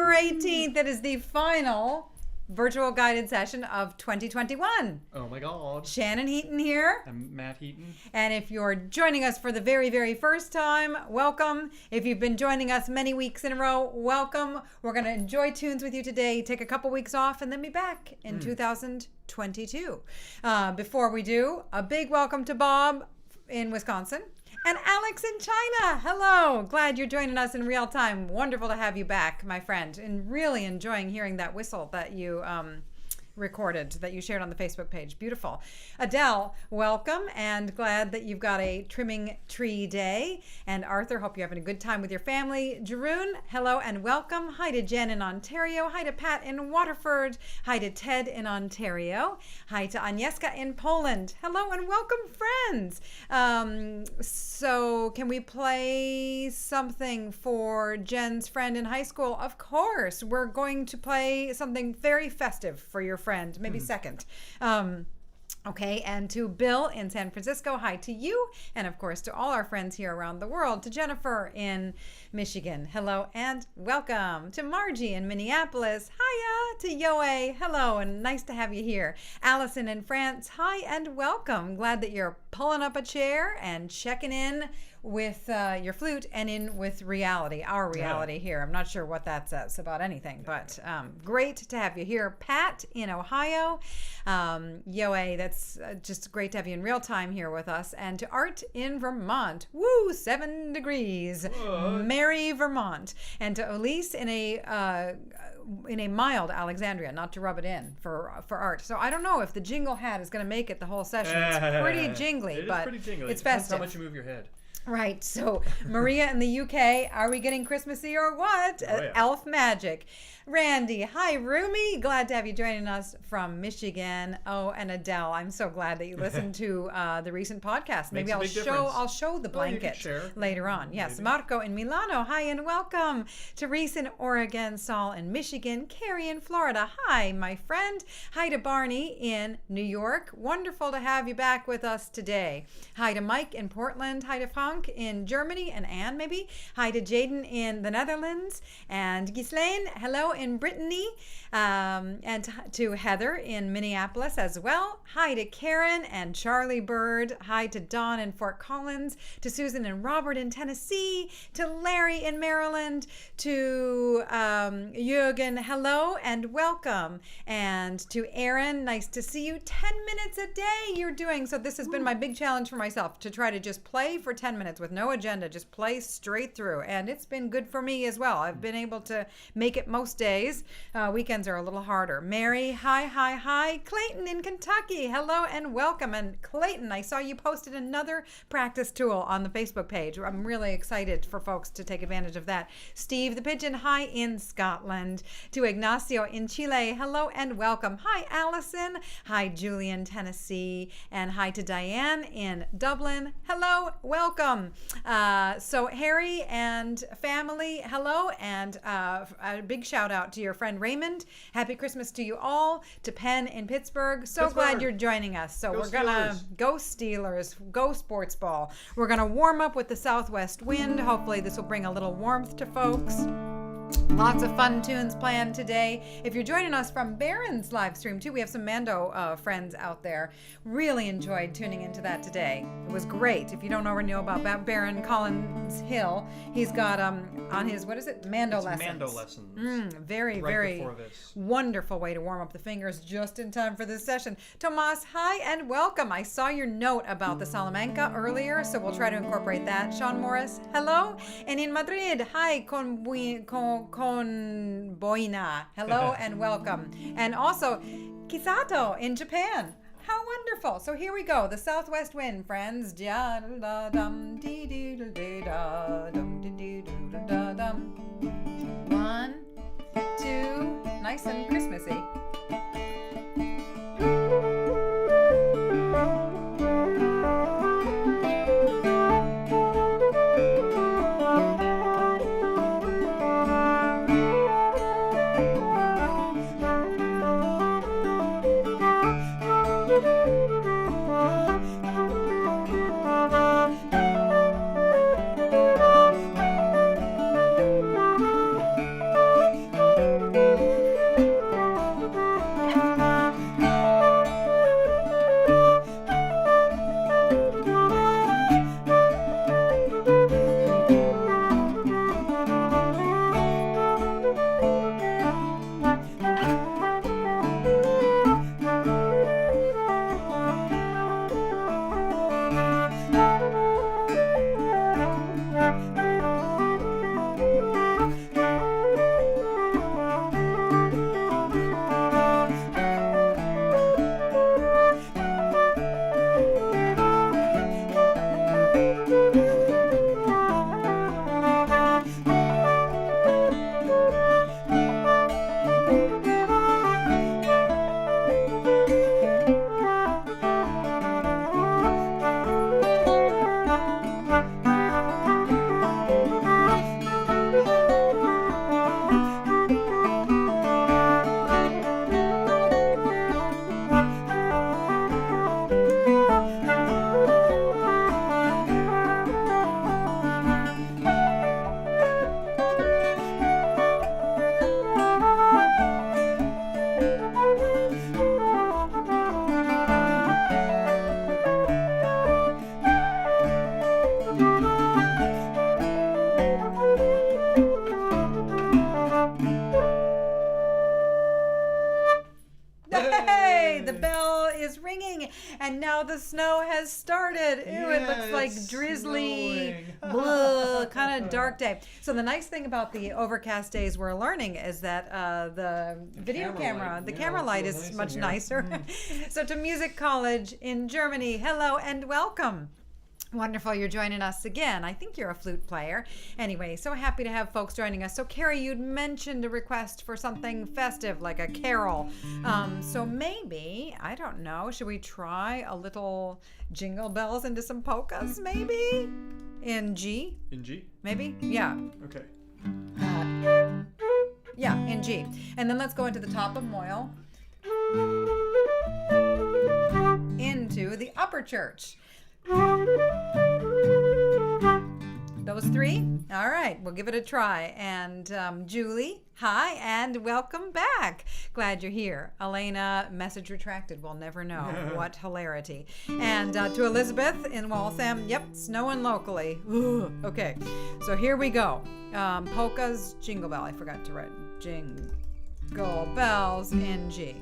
December 18th. It is the final virtual guided session of 2021. Oh my God. Shannon Heaton here. I'm Matt Heaton. And if you're joining us for the very, very first time, welcome. If you've been joining us many weeks in a row, welcome. We're going to enjoy tunes with you today, take a couple weeks off, and then be back in 2022. Before we do, a big welcome to Bob in Wisconsin. And Alex in China. Hello. Glad you're joining us in real time. Wonderful to have you back, my friend. And really enjoying hearing that whistle that you recorded, that you shared on the Facebook page. Beautiful. Adele, welcome, and glad that you've got a trimming tree day. And Arthur, hope you're having a good time with your family. Jeroen, hello and welcome. Hi to Jen in Ontario. Hi to Pat in Waterford. Hi to Ted in Ontario. Hi to Agnieszka in Poland. Hello and welcome, friends. So can we play something for Jen's friend in high school? Of course. We're going to play something very festive for your friend, maybe second. Okay, and to Bill in San Francisco, hi to you, and of course to all our friends here around the world, to Jennifer in Michigan, hello and welcome, to Margie in Minneapolis, hiya, to Yoe, hello, and nice to have you here, Allison in France, hi and welcome, glad that you're pulling up a chair and checking in with your flute and in with reality, our reality here. I'm not sure what that says about anything, but great to have you here. Pat in Ohio, Yoe, that's just great to have you in real time here with us. And to Art in Vermont, woo, 7 degrees, merry Vermont. And to Elise in a mild Alexandria, not to rub it in for Art. So I don't know if the jingle hat is going to make it the whole session. It's pretty jingly, but it's festive. How much you move your head. Right. So Maria in the UK, are we getting Christmassy or what? Oh, yeah. Elf magic. Randy, hi Rumi, glad to have you joining us from Michigan. Oh, and Adele, I'm so glad that you listened to the recent podcast. Maybe I'll show the blanket later on. Yes, maybe. Marco in Milano, hi and welcome. Therese in Oregon, Saul in Michigan, Carrie in Florida, hi my friend. Hi to Barney in New York, wonderful to have you back with us today. Hi to Mike in Portland, hi to Frank in Germany, and Anne maybe. Hi to Jaden in the Netherlands, and Ghislaine, hello in Brittany, and to Heather in Minneapolis as well. Hi to Karen and Charlie Bird. Hi to Dawn in Fort Collins, to Susan and Robert in Tennessee, to Larry in Maryland, to Jürgen, hello and welcome, and to Aaron, nice to see you. 10 minutes a day you're doing. So this has been my big challenge for myself, to try to just play for 10 minutes with no agenda, just play straight through, and it's been good for me as well. I've been able to make it most days. Weekends are a little harder. Mary, hi. Clayton in Kentucky, hello and welcome. And Clayton, I saw you posted another practice tool on the Facebook page. I'm really excited for folks to take advantage of that. Steve the Pigeon, hi in Scotland. To Ignacio in Chile, hello and welcome. Hi Allison, hi Julian, Tennessee, and hi to Diane in Dublin, hello, welcome. So Harry and family, hello, and a big shout out to your friend Raymond. Happy Christmas to you all. To Penn in Pittsburgh. So glad you're joining us. So we're gonna go Steelers, go sports ball. We're gonna warm up with the southwest wind. Hopefully this will bring a little warmth to folks. Lots of fun tunes planned today. If you're joining us from Barron's live stream too, we have some Mando friends out there. Really enjoyed tuning into that today. It was great. If you don't already know about Baron Collins Hill, he's got on his, what is it? Mando lessons. Mando lessons. Very wonderful way to warm up the fingers just in time for this session. Tomas, hi and welcome. I saw your note about the Salamanca earlier, so we'll try to incorporate that. Sean Morris, hello. And in Madrid, hi, con boina. Hello and welcome. And also, Kisato in Japan. How wonderful. So here we go. The southwest wind, friends. 1, 2, nice and Christmassy. Yay! The bell is ringing, and now the snow has started. Ew, it looks like drizzly, kind of dark day. So the nice thing about the overcast days we're learning is that the video camera, the camera light is much nicer. So to Music College in Germany, hello and welcome. Wonderful you're joining us again. I think you're a flute player. Anyway, so happy to have folks joining us. So Carrie, you'd mentioned a request for something festive like a carol. So maybe, I don't know, should we try a little Jingle Bells into some polkas maybe? In G? In G? Maybe? Yeah. Okay. Yeah, in G. And then let's go into the top of Maol. Into the Upperchurch. Those three? All right, we'll give it a try. And Julie, hi, and welcome back. Glad you're here. Elena, message retracted. We'll never know. What hilarity. And to Elizabeth in Waltham, yep, snowing locally. Ooh, okay, so here we go. Polkas, Jingle Bell. I forgot to write Jingle Bells in G.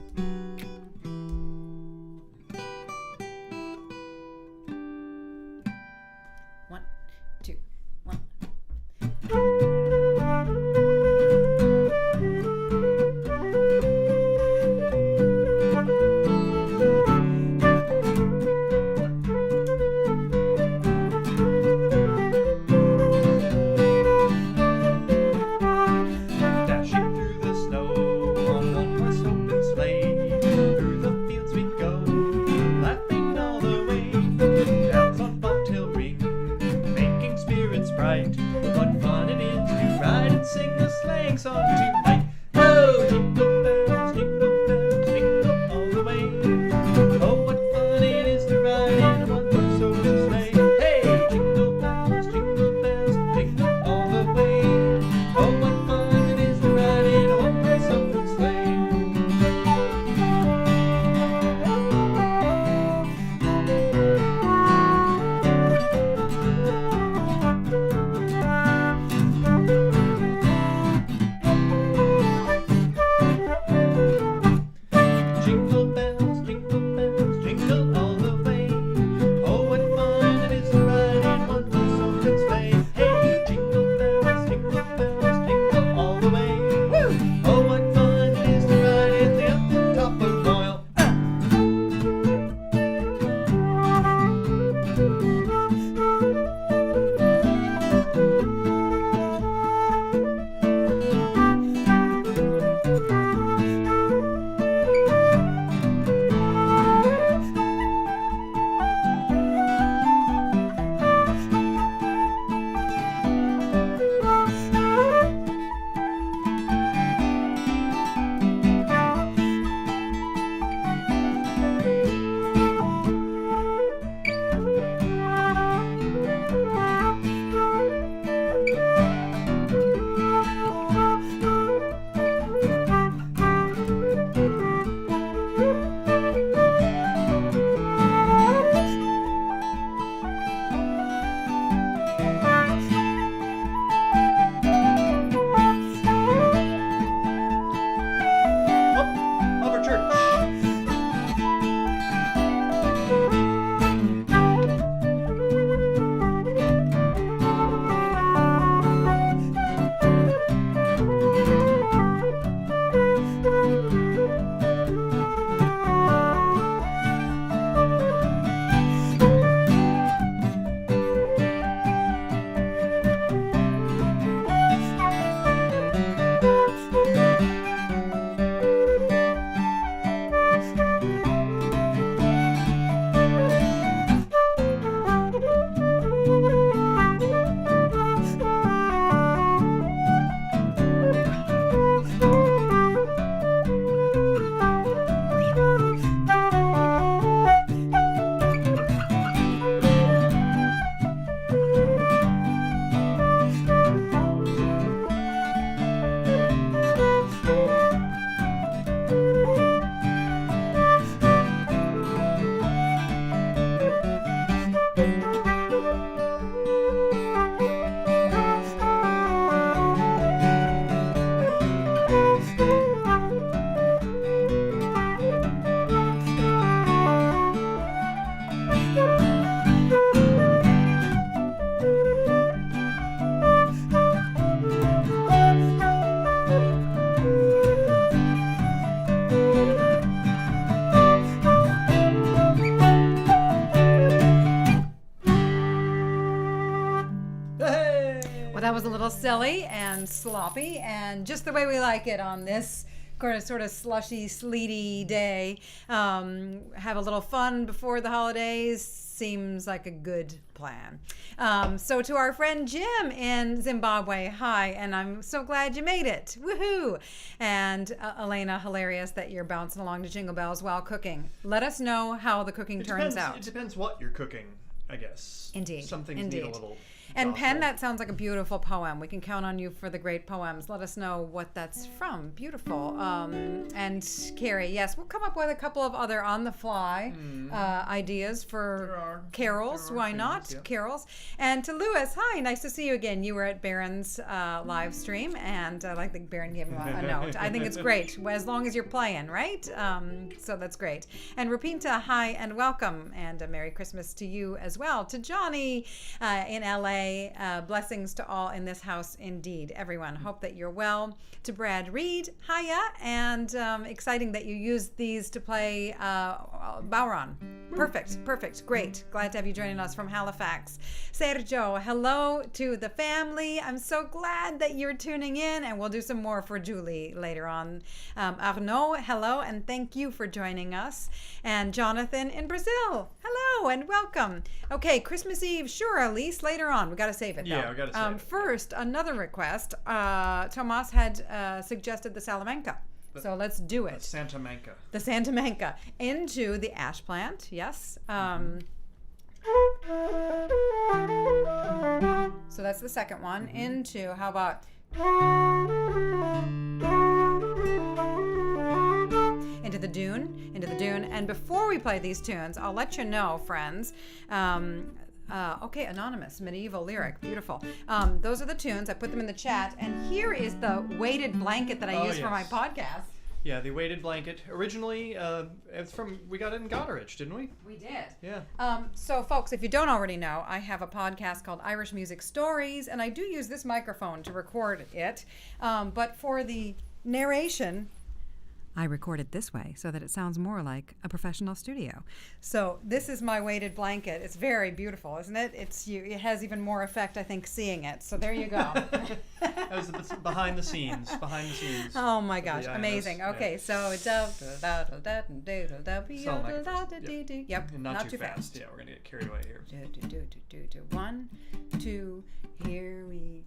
Dashing through the snow on one horse open sleigh. was a little silly and sloppy and just the way we like it on this sort of slushy, sleety day. Have a little fun before the holidays seems like a good plan. So to our friend Jim in Zimbabwe, hi, and I'm so glad you made it. Woohoo! And Elena, hilarious that you're bouncing along to Jingle Bells while cooking. Let us know how the cooking turns out. It depends what you're cooking, I guess. Indeed. Some things need a little... And Penn, that sounds like a beautiful poem. We can count on you for the great poems. Let us know what that's from. Beautiful. And Carrie, yes, we'll come up with a couple of other on-the-fly ideas for carols. Why not? Yeah. Carols. And to Lewis, hi, nice to see you again. You were at Baron's live stream, and I like that Baron gave him a note. I think it's great, as long as you're playing, right? So that's great. And Rupinta, hi, and welcome. And a Merry Christmas to you as well. To Johnny in LA. Blessings to all in this house indeed, everyone. Hope that you're well. To Brad Reed, hiya, and exciting that you used these to play Bauron. Perfect, great. Glad to have you joining us from Halifax. Sergio, hello to the family. I'm so glad that you're tuning in, and we'll do some more for Julie later on. Arnaud, hello, and thank you for joining us. And Jonathan in Brazil, hello, and welcome. Okay, Christmas Eve, sure, Elise, later on. We got to save it, though. Yeah, we got to save it. First, another request. Tomas had suggested the Salamanca. So let's do it. The Santa Manca. Into the ash plant, yes. So that's the second one. Into, how about... Into the Doon. And before we play these tunes, I'll let you know, friends... okay, Anonymous, Medieval Lyric, beautiful. Those are the tunes. I put them in the chat. And here is the weighted blanket that I use for my podcast. Yeah, the weighted blanket. Originally, it's we got it in Goderich, didn't we? We did. Yeah. So, folks, if you don't already know, I have a podcast called Irish Music Stories, and I do use this microphone to record it. But for the narration... I record it this way so that it sounds more like a professional studio. So this is my weighted blanket. It's very beautiful, isn't it? It has even more effect, I think, seeing it. So there you go. That was behind the scenes. Oh my gosh, amazing. Okay, so yep, not too fast. Yeah, we're gonna get carried away here. 1, 2, here we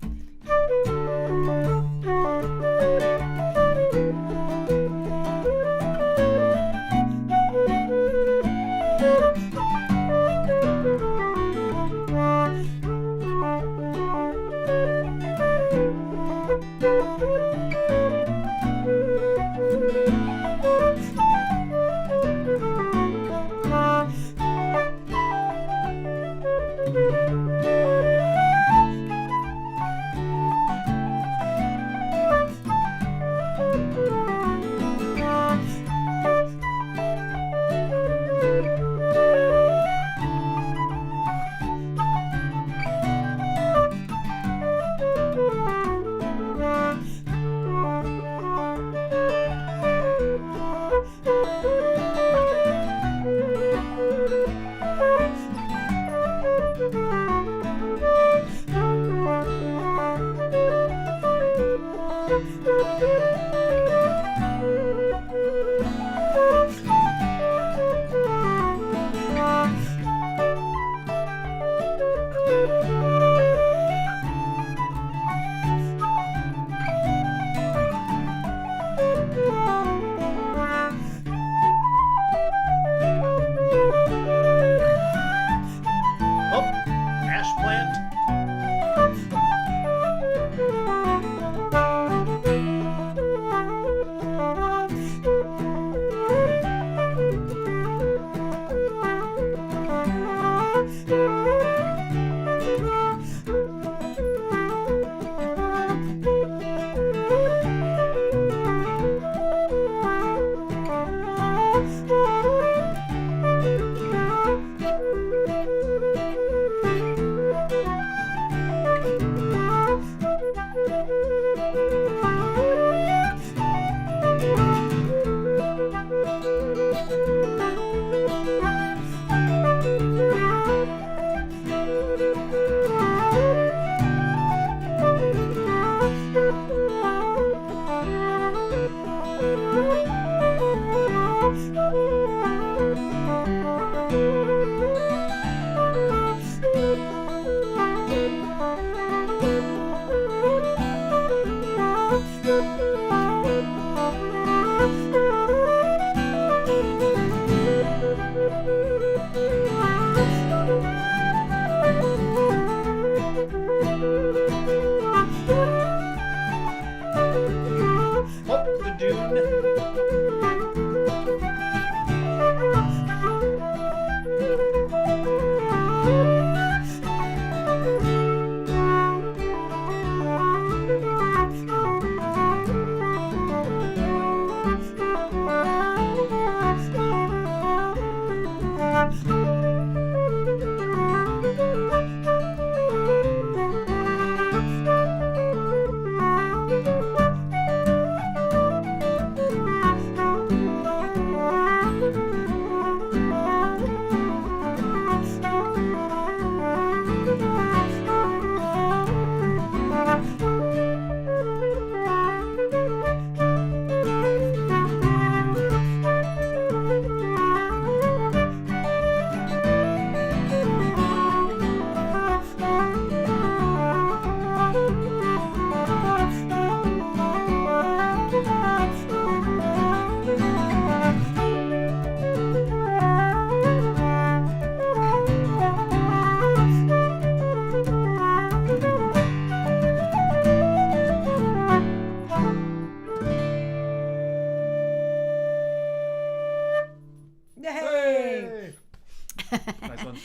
Nice ones.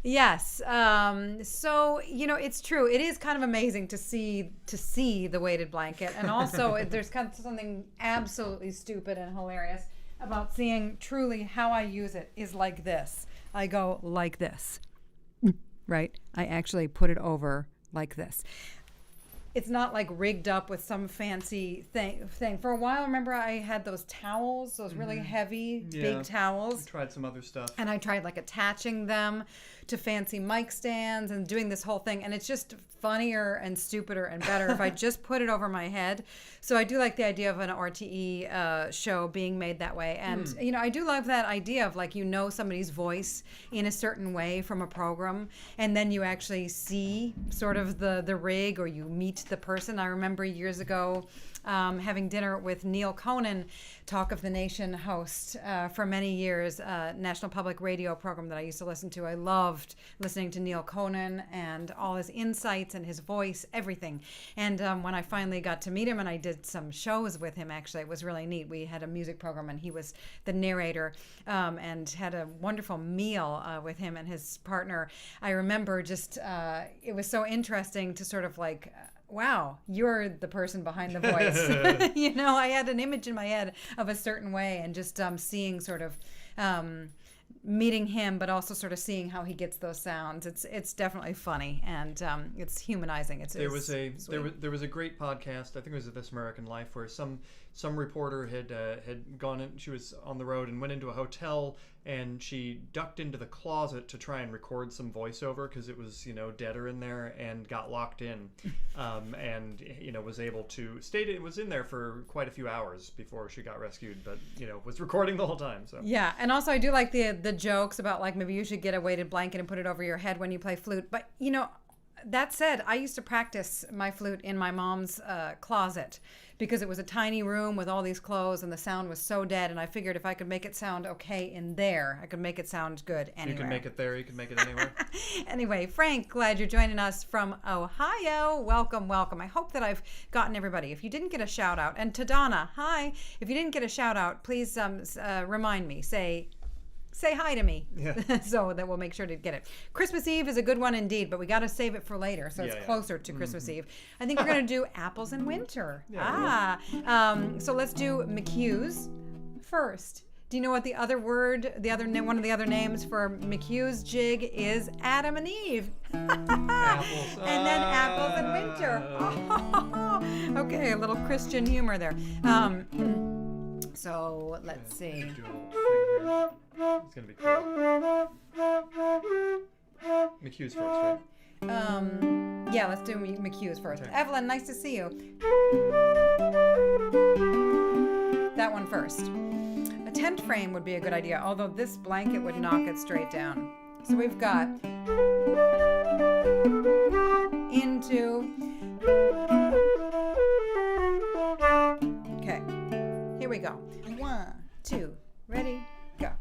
Yes. So it's true. It is kind of amazing to see the weighted blanket, and also there's kind of something absolutely stupid and hilarious about seeing truly how I use it is like this. I go like this, right? I actually put it over like this. It's not like rigged up with some fancy thing. For a while, remember I had those towels, those really heavy, big towels. I tried some other stuff. And I tried like attaching them to fancy mic stands and doing this whole thing. And it's just funnier and stupider and better if I just put it over my head. So I do like the idea of an RTE show being made that way. And, I do love that idea of like, somebody's voice in a certain way from a program. And then you actually see sort of the rig, or you meet the person. I remember years ago having dinner with Neil Conan, Talk of the Nation host for many years, National Public Radio program that I used to listen to. I loved listening to Neil Conan and all his insights and his voice, everything. And when I finally got to meet him, and I did some shows with him, actually, it was really neat. We had a music program and he was the narrator, and had a wonderful meal with him and his partner. I remember just, it was so interesting to sort of like, wow, you're the person behind the voice. I had an image in my head of a certain way, and just seeing sort of meeting him, but also sort of seeing how he gets those sounds. It's definitely funny, and it's humanizing. There was a great podcast. I think it was This American Life, where some reporter had gone in. She was on the road and went into a hotel, and she ducked into the closet to try and record some voiceover because it was deader in there, and got locked in, and was able to it was in there for quite a few hours before she got rescued, but was recording the whole time. So yeah, and also I do like the jokes about like maybe you should get a weighted blanket and put it over your head when you play flute, but that said, I used to practice my flute in my mom's closet because it was a tiny room with all these clothes and the sound was so dead, and I figured if I could make it sound okay in there, I could make it sound good anywhere. You can make it there, you can make it anywhere. Anyway, Frank, glad you're joining us from Ohio. Welcome. I hope that I've gotten everybody. If you didn't get a shout out, and to Donna, hi. If you didn't get a shout out, please remind me. Say hi to me, so that we'll make sure to get it. Christmas Eve is a good one indeed, but we got to save it for later, so it's closer to Christmas Eve. I think we're going to do apples in winter. So let's do McHugh's first. Do you know what one of the other names for McHugh's jig is? Adam and Eve. Apples. And then apples in winter. Okay, a little Christian humor there. So let's see. It's gonna be cool. McHugh's first, right? Yeah, let's do McHugh's first. Okay. Evelyn, nice to see you. That one first. A tent frame would be a good idea, although this blanket would knock it straight down. So we've got into. Okay, here we go. 1, 2, ready, go.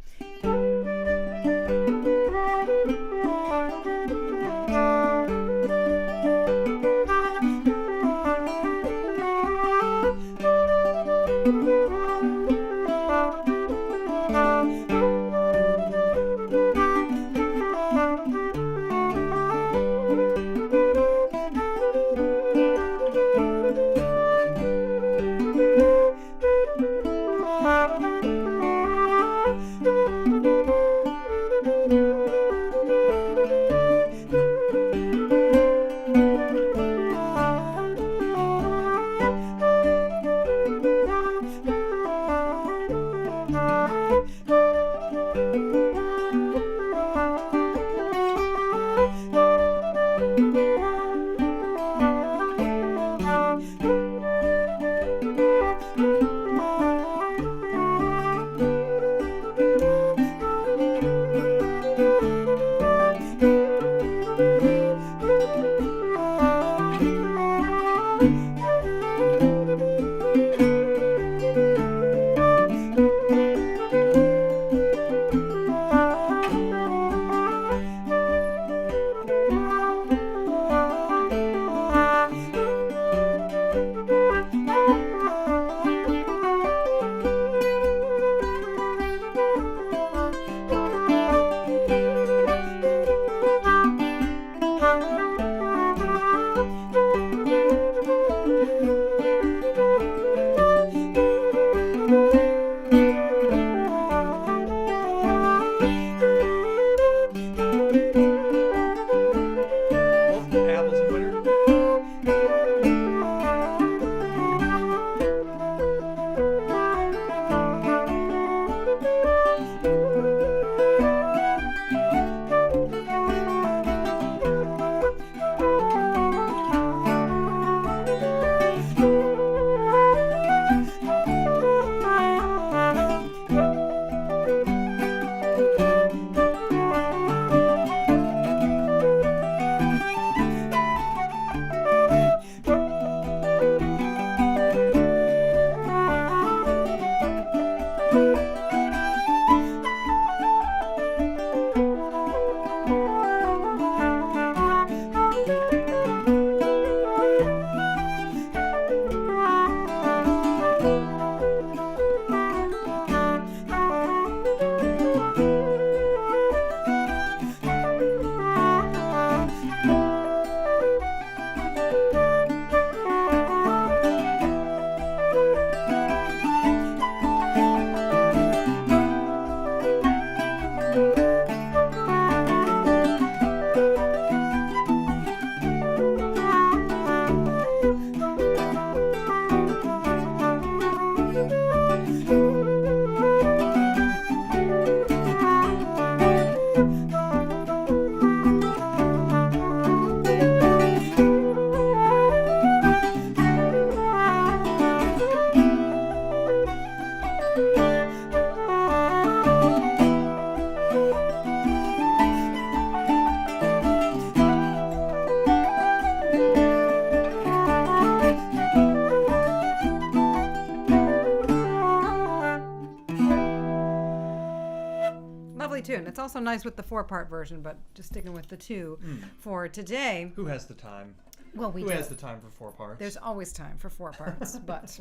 tune. It's also nice with the 4-part version, but just sticking with the 2 for today. Who has the time? Well, Who has the time for 4 parts? There's always time for 4 parts, but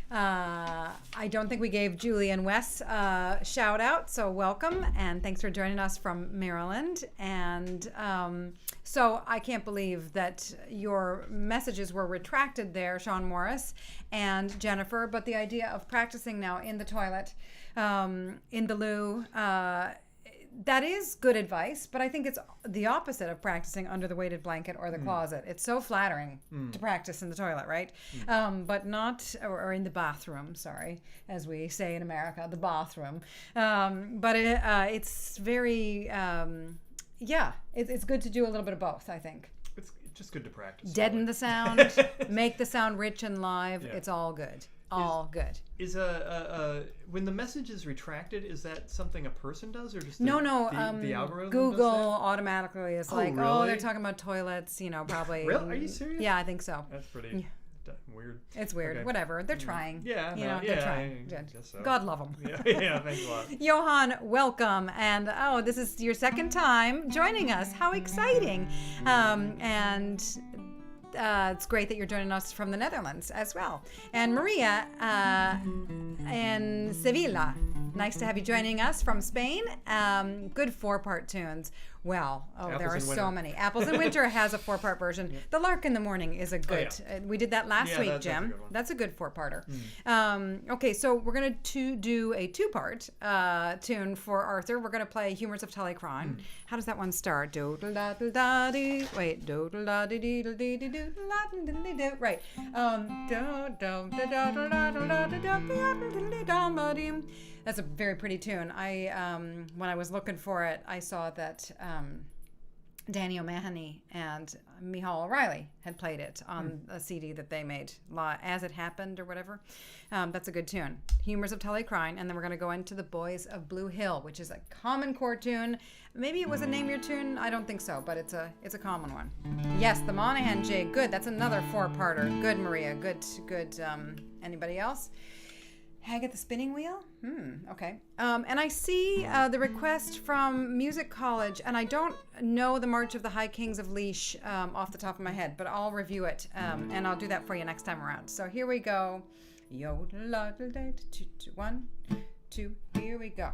I don't think we gave Julie and Wes a shout out, so welcome and thanks for joining us from Maryland. And so I can't believe that your messages were retracted there, Sean Morris and Jennifer, but the idea of practicing now in the toilet, in the loo, that is good advice, but I think it's the opposite of practicing under the weighted blanket or the closet. It's so flattering to practice in the toilet, right? But not, or in the bathroom, sorry, as we say in America, the bathroom. But it's very, it's good to do a little bit of both, I think. It's just good to practice. Deaden the sound, make the sound rich and live. Yeah. It's all good. All good. Is when the message is retracted, is that something a person does, or just the algorithm? Google automatically is really? They're talking about toilets, probably. Really? Are you serious? Yeah, I think so. That's pretty weird. It's weird. Okay. Whatever. They're trying. Yeah. They're trying. I guess so. God love them. Yeah. Thanks a lot. Johan, welcome, and this is your second time joining us. How exciting! And. It's great that you're joining us from the Netherlands as well. And Maria in Sevilla. Nice to have you joining us from Spain. Good 4-part tunes. Well, there are so many. Apples in Winter has a 4-part version. Yeah. The Lark in the Morning is a good. We did that last week, Jim. That's a good 4-parter. Okay, so we're going to do a 2-part tune for Arthur. We're going to play Humours of Tullycrine. How does that one start? Wait. Right. That's a very pretty tune. When I was looking for it, I saw that Danny O'Mahony and Maol O'Reilly had played it on a CD that they made, As It Happened or whatever. That's a good tune. Humours of Tullycrine, and then we're going to go into The Boys of Bluehill, which is a common core tune. Maybe it was a Name Your Tune. I don't think so, but it's a common one. Yes, the Monahan Jig. Good. That's another 4-parter. Good, Maria. Good. Anybody else? Hag at the Spinning Wheel? Okay. And I see the request from Music College, and I don't know the March of the High Kings of Laois off the top of my head, but I'll review it, and I'll do that for you next time around. So here we go. 1, 2, here we go.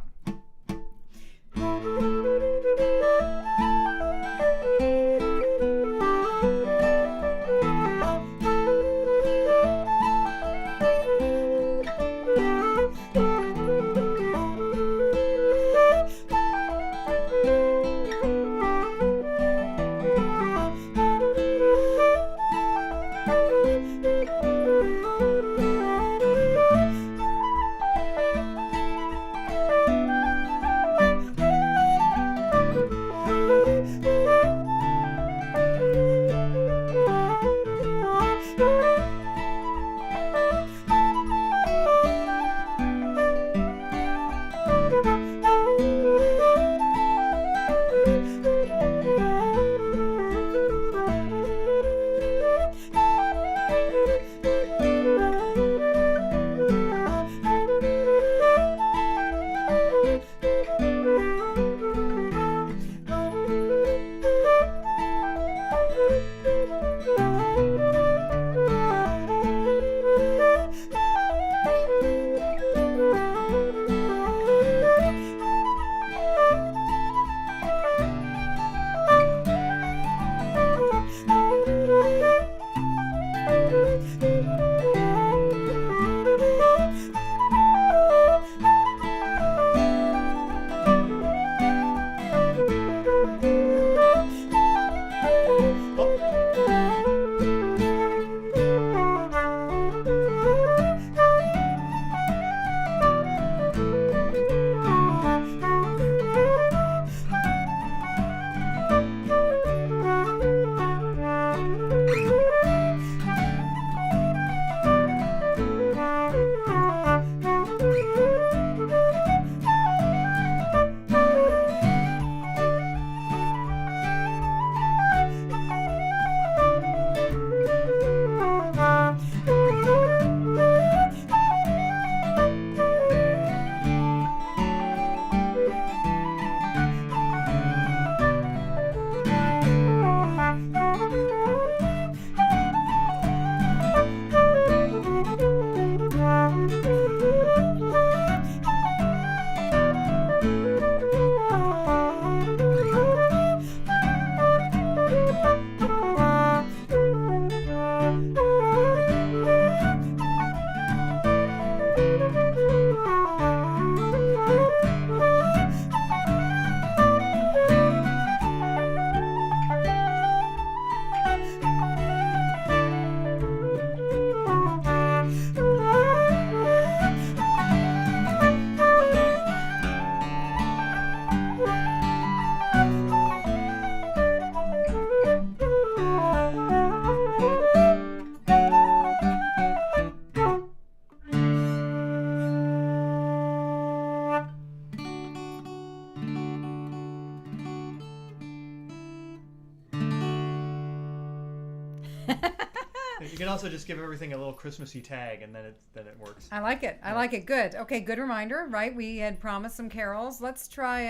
You can also just give everything a little Christmassy tag, and then it works. I like it. I like it. Good. Okay, good reminder, right? We had promised some carols. Let's try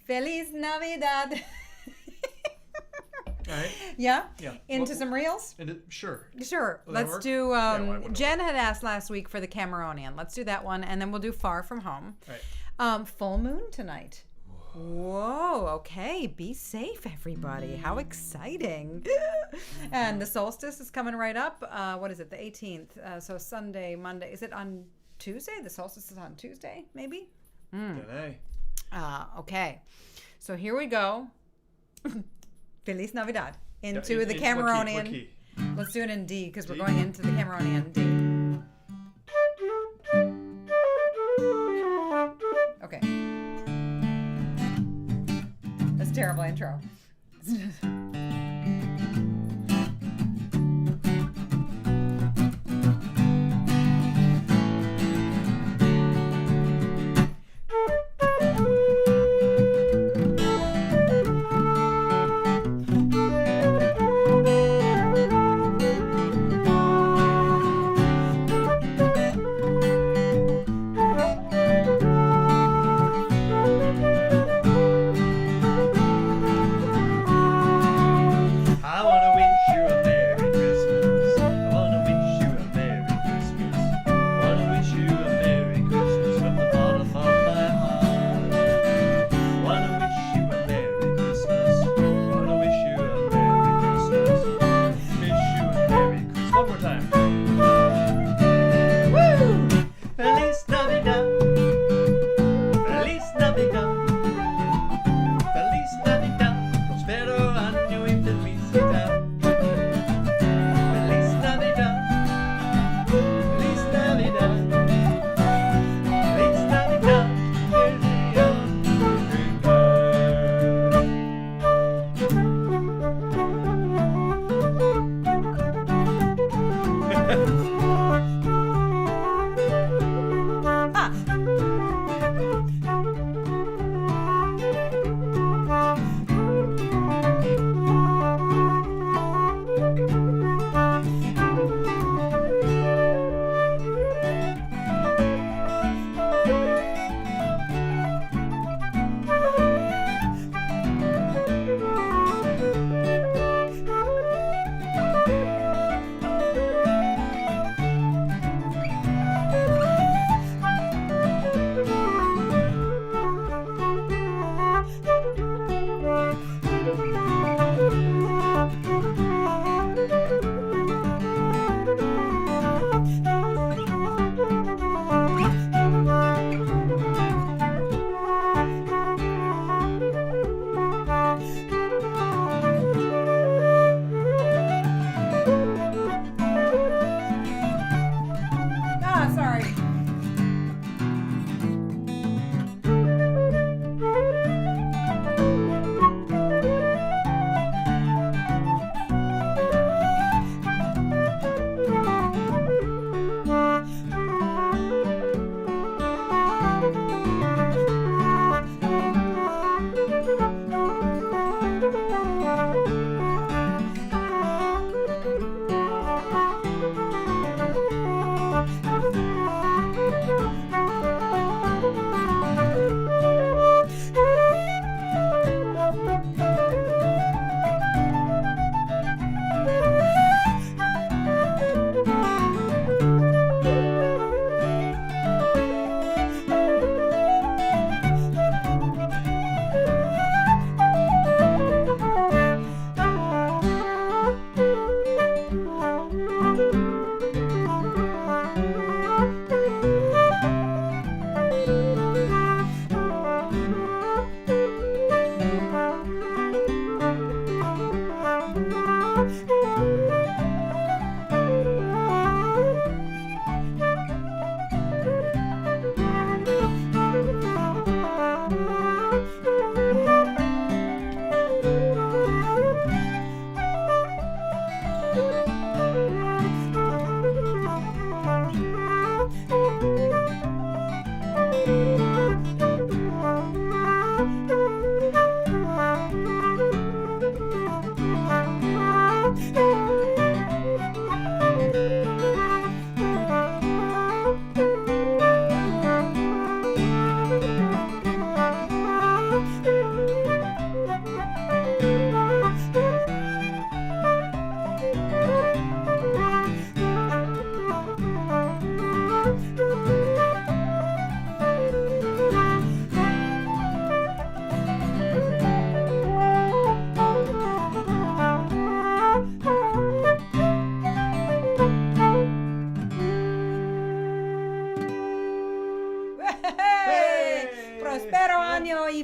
Feliz Navidad. All right. Yeah? Into some reels? Sure. Let's do Jen had asked last week for the Cameronian. Let's do that one, and then we'll do Far From Home. All right. Full moon tonight. Whoa, okay. Be safe, everybody. How exciting. And the solstice is coming right up. What is it? The 18th. So Sunday, Monday. Is it on Tuesday? The solstice is on Tuesday, maybe? Today. Okay. So here we go. Feliz Navidad. Into the Cameronian. What key? Let's do it in D because we're going into the Cameronian D. Okay. That's a terrible intro.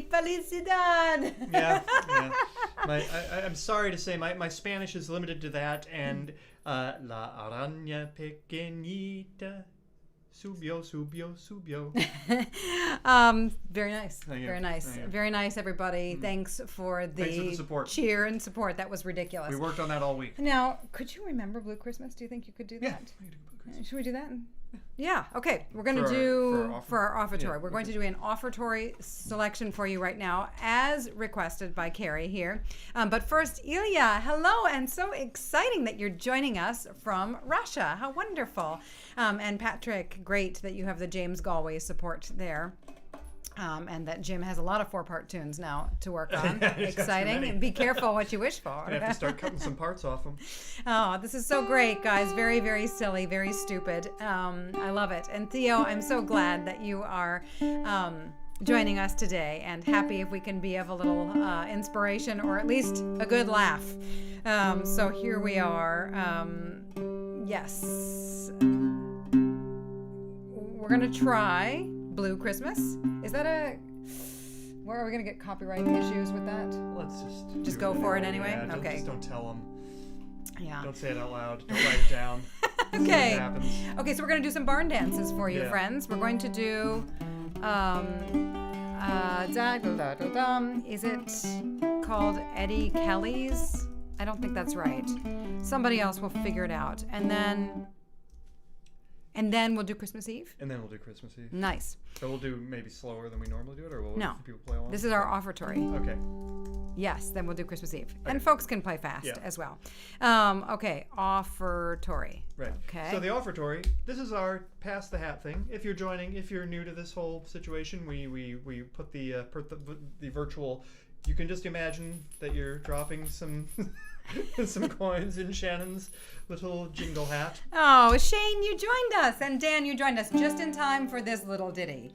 felicidad. Yeah. I'm sorry to say, my Spanish is limited to that, and la araña pequeñita subió. Very nice. Thank you. Very nice. Thank you. Very nice, everybody. Thanks for the support. cheer and support. That was ridiculous. We worked on that all week. Now, could you remember Blue Christmas? Do you think you could do that? Should we do that? Yeah. Okay. We're going to do for our offertory. We're going to do an offertory selection for you right now, as requested by Carrie here. But first, Ilya, hello, and so exciting that you're joining us from Russia. How wonderful! And Patrick, great that you have the James Galway support there. And that Jim has a lot of 4-part tunes now to work on. Exciting. And be careful what you wish for. I have to start cutting some parts off them. Oh, this is so great, guys. Very, very silly, very stupid. I love it. And Theo, I'm so glad that you are joining us today, and happy if we can be of a little inspiration or at least a good laugh. So here we are. Yes. We're going to try Blue Christmas. Is that where are we going to get copyright issues with that? Let's just go for it anyway. Yeah, okay. Just don't tell them. Yeah. Don't say it out loud. Don't write it down. Okay. See what happens. Okay, so we're going to do some barn dances for you, friends. We're going to do is it called Eddie Kelly's? I don't think that's right. Somebody else will figure it out. And then we'll do Christmas Eve? And then we'll do Christmas Eve. Nice. So we'll do maybe slower than we normally do it, or will people play along? This is our offertory. Okay. Yes, then we'll do Christmas Eve. Okay. And folks can play fast as well. Okay, offertory. Right. Okay. So the offertory, this is our pass the hat thing. If you're joining, if you're new to this whole situation, we put the virtual. You can just imagine that you're dropping some some coins in Shannon's little jingle hat. Oh, Shane, you joined us, and Dan, you joined us just in time for this little ditty.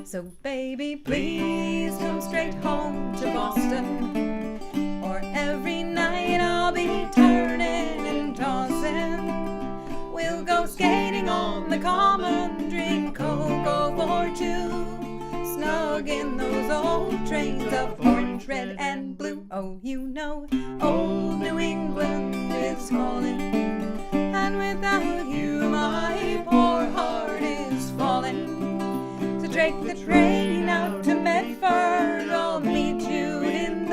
So baby, please come straight home to Boston, or every night I'll be turning and tossing. We'll go skating on the common, drink cocoa for two, snug in those old trains of orange, red, and blue. Oh, you know, old New England is calling, and without you my poor heart is falling. So take the train out to Medford, I'll meet you in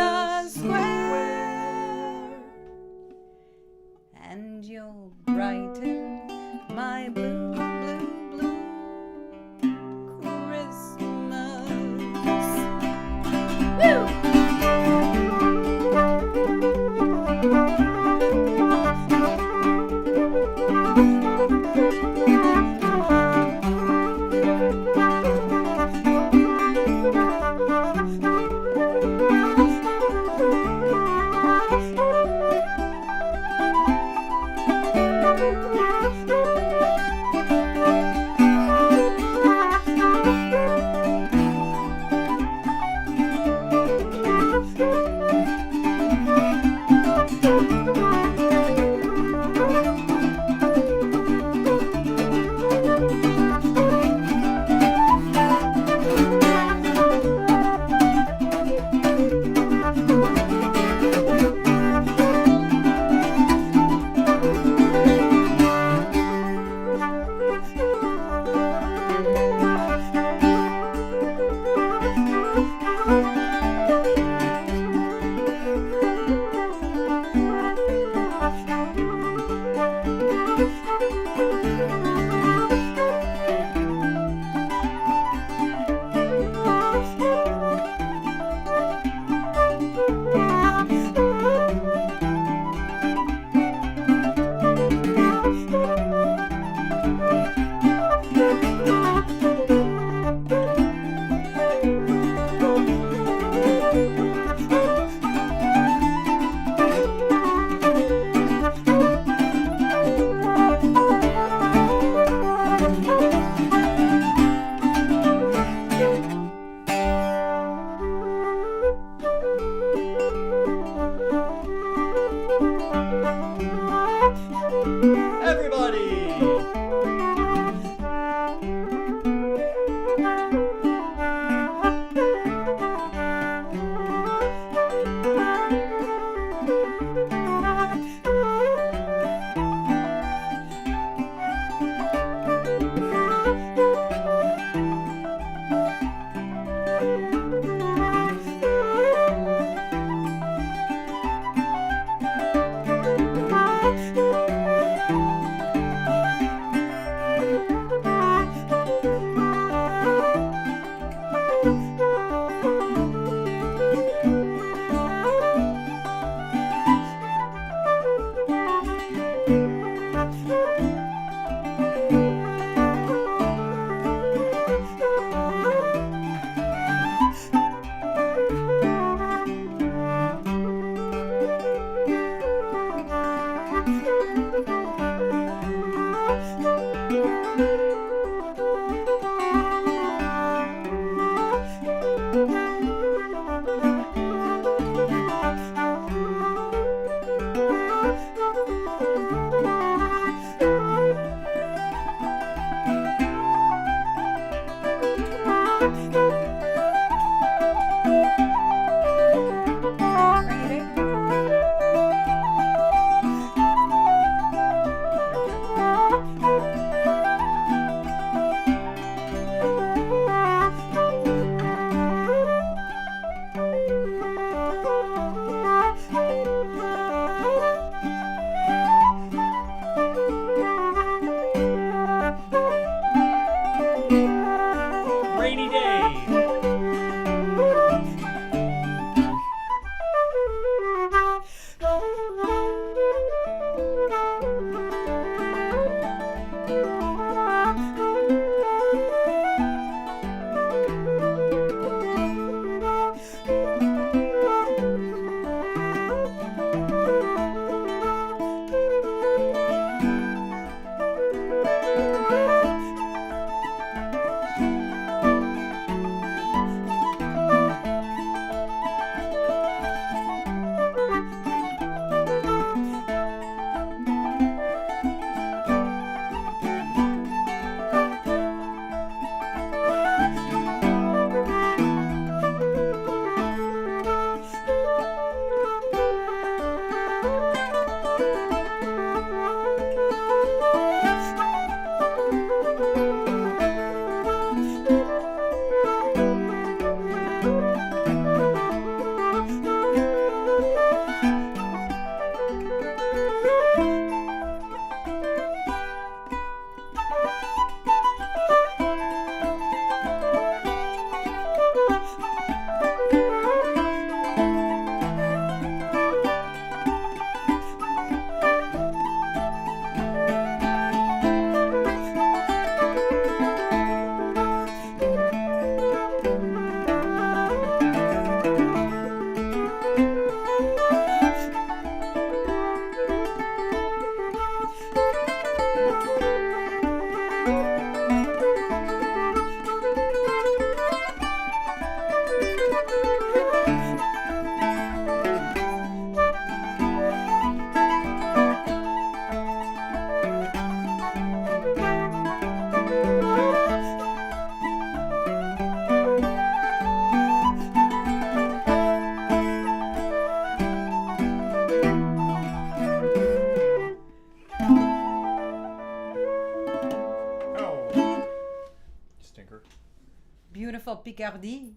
Beautiful Picardie.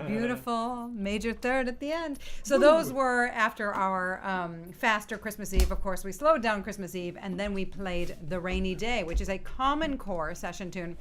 Beautiful major third at the end. So those were after our faster Christmas Eve. Of course, we slowed down Christmas Eve, and then we played The Rainy Day, which is a common core session tune,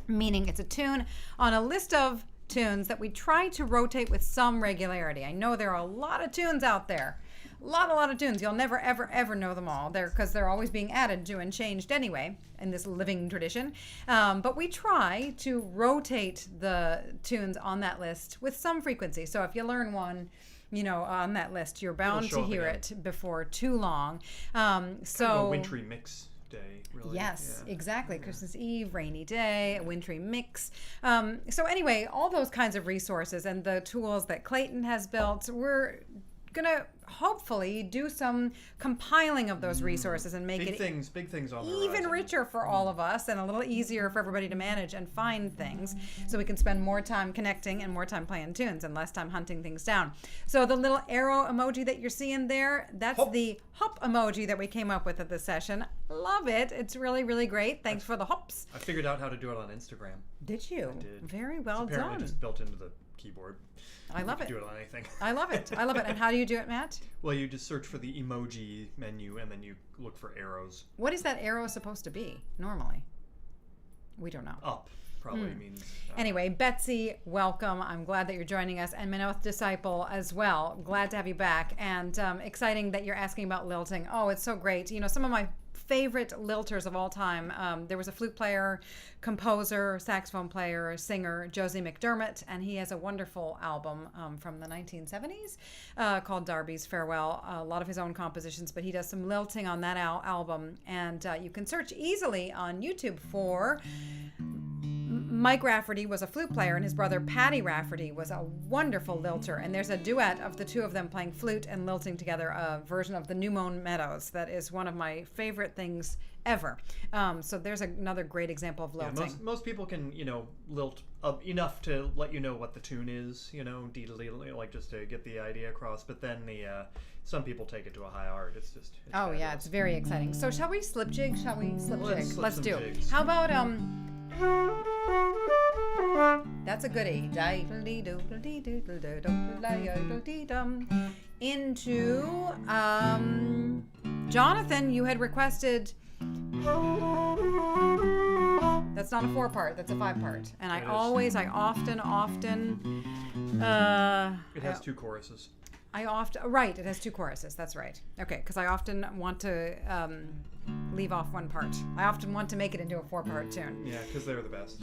meaning it's a tune on a list of tunes that we try to rotate with some regularity. I know there are a lot of tunes out there. A lot of tunes. You'll never, ever know them all. Because they're always being added to and changed anyway in this living tradition. But we try to rotate the tunes on that list with some frequency. So if you learn one, on that list, you're bound to hear it before too long. Kind of a wintry mix day, really. Yes, exactly. Yeah. Christmas Eve, rainy day, a wintry mix. So anyway, all those kinds of resources and the tools that Clayton has built, we're gonna hopefully do some compiling of those resources and make big things on the even horizon. Richer for all of us and a little easier for everybody to manage and find things, so we can spend more time connecting and more time playing tunes and less time hunting things down. So the little arrow emoji that you're seeing there, that's hop. The hop emoji that we came up with at this session. Love it. It's really, really great. Thanks for the hops. I figured out how to do it on Instagram. Did you? I did. Very well it's apparently done. Just built into the keyboard. I love it. Do it on anything. I love it. And how do you do it, Matt? Well, you just search for the emoji menu and then you look for arrows. What is that arrow supposed to be normally? We don't know. Up probably means. Anyway, Betsy, welcome. I'm glad that you're joining us, and Minoth Disciple as well. Glad to have you back, and exciting that you're asking about lilting. Oh, it's so great. Some of my favorite lilters of all time. There was a flute player, composer, saxophone player, singer, Josie McDermott, and he has a wonderful album from the 1970s called Darby's Farewell. A lot of his own compositions, but he does some lilting on that album, and you can search easily on YouTube for Mike Rafferty was a flute player, and his brother Patty Rafferty was a wonderful lilter. And there's a duet of the two of them playing flute and lilting together, a version of the New Mown Meadows that is one of my favorite things ever. So there's another great example of lilting. Yeah, most people can, lilt enough to let you know what the tune is, deedly, like just to get the idea across. But then some people take it to a high art. It's fabulous. Yeah, it's very exciting. So shall we slip jig? Let's do it. Jigs. How about that's a goodie. Into Jonathan, you had requested. That's not a 4-part. That's a 5-part. And I often. It has 2 choruses. It has 2 choruses. That's right. Okay, because I often want to leave off one part. I often want to make it into a 4-part tune. Yeah, because they're the best.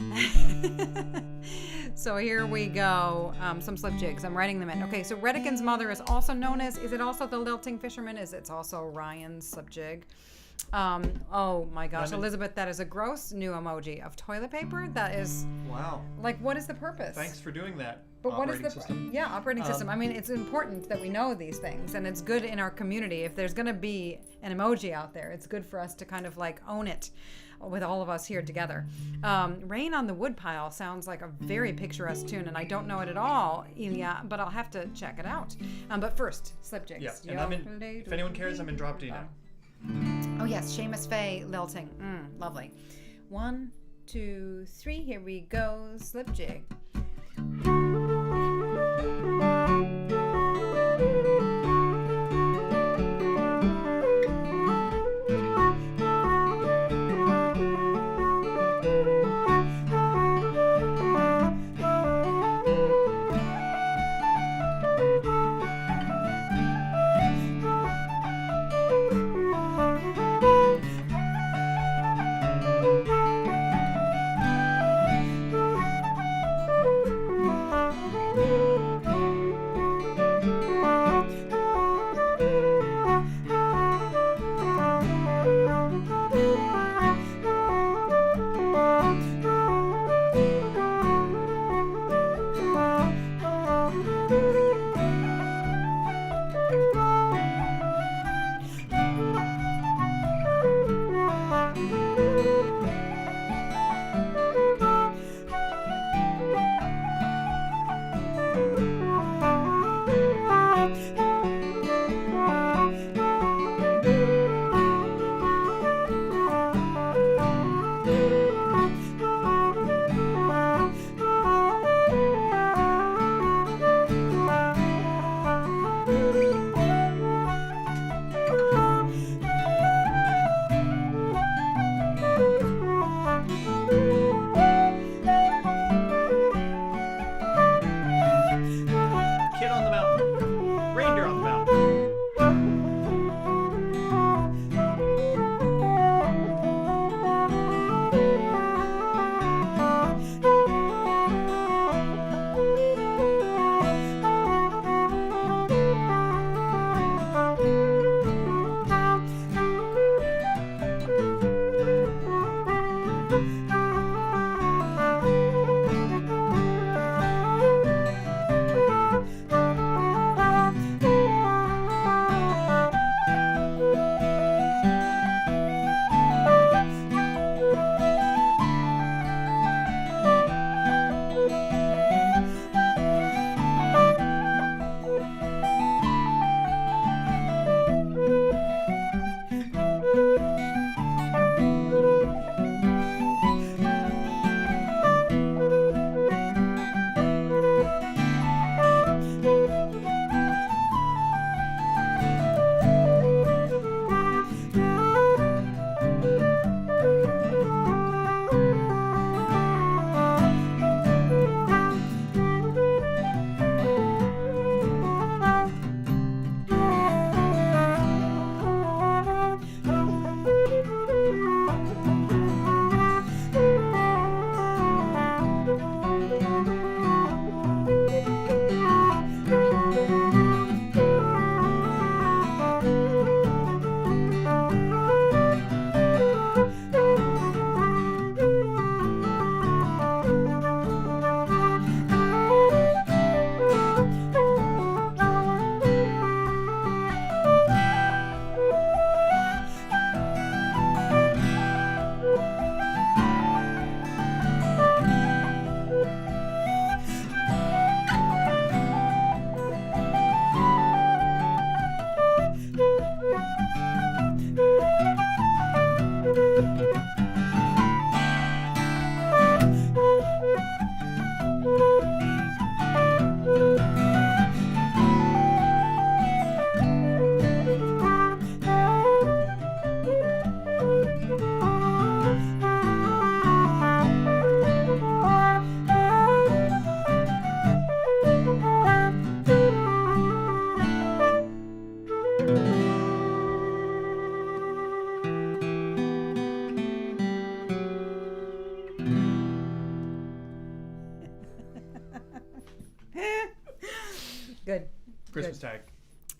So here we go. Some slip jigs. I'm writing them in. Okay, so Redican's mother is also known as. Is it also the lilting fisherman? It's also Ryan's slip jig. Oh my gosh, Elizabeth, that is a gross new emoji of toilet paper. That is wow. Like, what is the purpose? Thanks for doing that. But what is the system? Yeah, operating system. I mean, it's important that we know these things, and it's good in our community. If there's going to be an emoji out there, it's good for us to kind of like own it with all of us here together. Rain on the Woodpile sounds like a very picturesque tune, and I don't know it at all, Ilya, but I'll have to check it out. But first, slip jigs. Yeah, and if anyone cares, I'm in drop D now. Oh yes, Seamus Faye lilting. Lovely. 1, 2, 3. Here we go. Slip jig.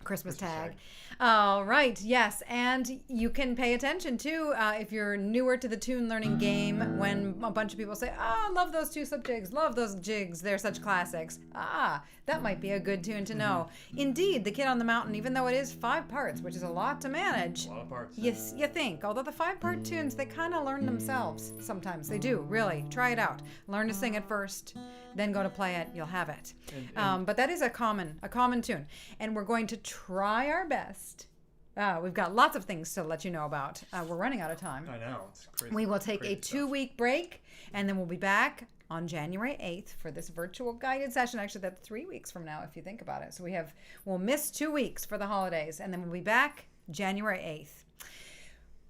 Christmas tag. All right. Yes. And you can pay attention too if you're newer to the tune learning game when a bunch of people say, love those 2-step jigs, love those jigs, they're such classics. That might be a good tune to know. Indeed, the Kid on the Mountain, even though it is 5 parts, which is a lot to manage. A lot of parts. Yes, you think. Although the 5-part tunes, they kind of learn themselves sometimes. They do, really. Try it out. Learn to sing it first, then go to play it. You'll have it. But that is a common tune. And we're going to try our best. We've got lots of things to let you know about. We're running out of time. I know. It's crazy. We will take a 2-week break, and then we'll be back on January 8th for this virtual guided session. Actually, that's 3 weeks from now, if you think about it. So we'll miss 2 weeks for the holidays, and then we'll be back January 8th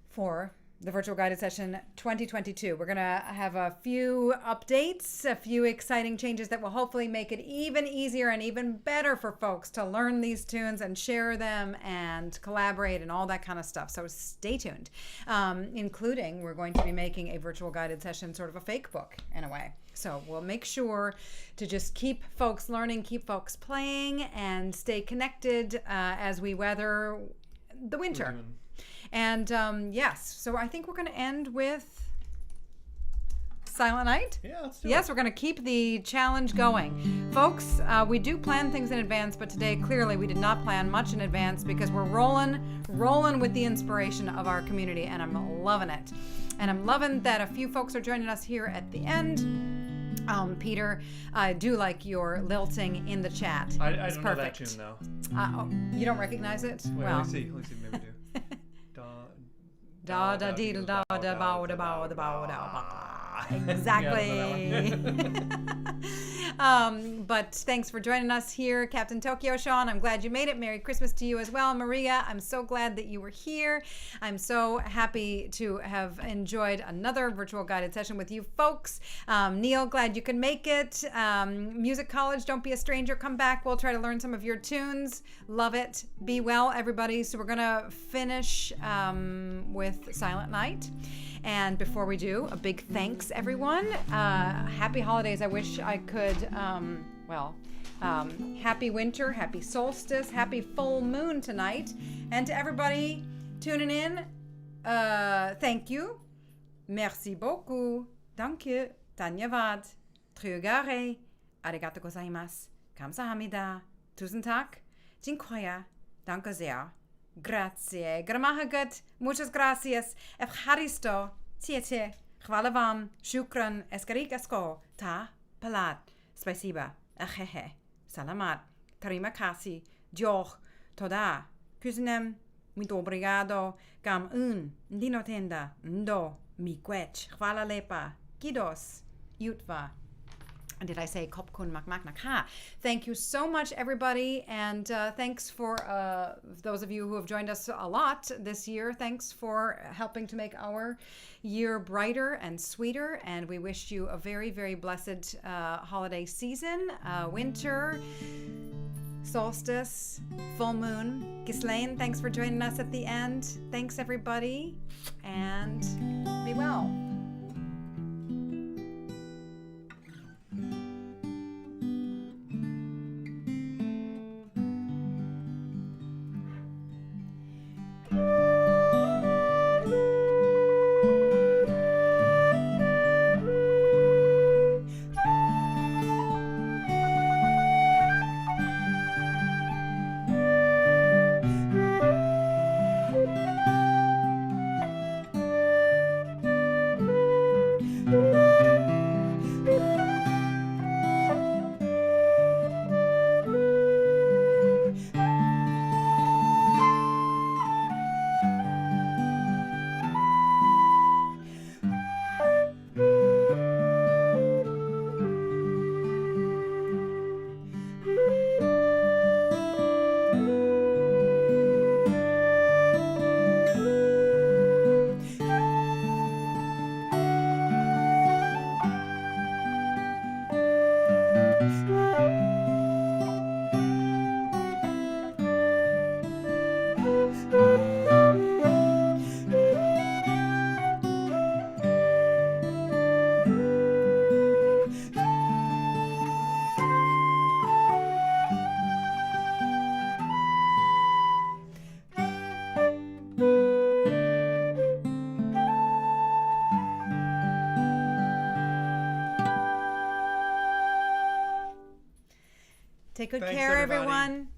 for the virtual guided session 2022. We're going to have a few updates, a few exciting changes that will hopefully make it even easier and even better for folks to learn these tunes and share them and collaborate and all that kind of stuff. So stay tuned. Including, we're going to be making a virtual guided session sort of a fake book in a way. So we'll make sure to just keep folks learning, keep folks playing, and stay connected as we weather the winter. And yes, so I think we're going to end with Silent Night. Yeah, let's do it. Yes, we're going to keep the challenge going. Folks, we do plan things in advance, but today clearly we did not plan much in advance because we're rolling with the inspiration of our community, and I'm loving it. And I'm loving that a few folks are joining us here at the end. Peter, I do like your lilting in the chat. I don't know that tune though. You don't recognize it? Wait, well, let me see, maybe we do. Da da dee da da bow da bow da bow da. Exactly. But thanks for joining us here, Captain Tokyo Sean. I'm glad you made it. Merry Christmas to you as well, Maria. I'm so glad that you were here. I'm so happy to have enjoyed another virtual guided session with you folks. Neil, glad you could make it. Music College, don't be a stranger. Come back. We'll try to learn some of your tunes. Love it. Be well, everybody. So we're going to finish with Silent Night. And before we do, a big thanks, everyone. Happy holidays. I wish I could, happy winter, happy solstice, happy full moon tonight. And to everybody tuning in, thank you. Merci beaucoup. Danke. Dhanyavad. Triugare. Arigato gozaimasu. Kamsahamnida. Tusen tak. Dziękuję. Danke sehr. Grazie. Gramahagat. Muchas gracias. Evharisto. Tiete. Hvala vam. Shukran. Eskarikasko. Ta. Palat. Spasiba. Ahehe. Salamat. Terima kasih. Diolch. Toda. Kuznem. Muito obrigado. Gam Ndino tenda. Ndo. Miigwech. Hvala lepa. Kidos. Jutva. Did I say Kopkun Makmaknaka? Thank you so much, everybody. And thanks for those of you who have joined us a lot this year. Thanks for helping to make our year brighter and sweeter. And we wish you a very, very blessed holiday season, winter, solstice, full moon. Ghislaine, thanks for joining us at the end. Thanks, everybody. And be well. Take good Thanks, care, everybody. everyone.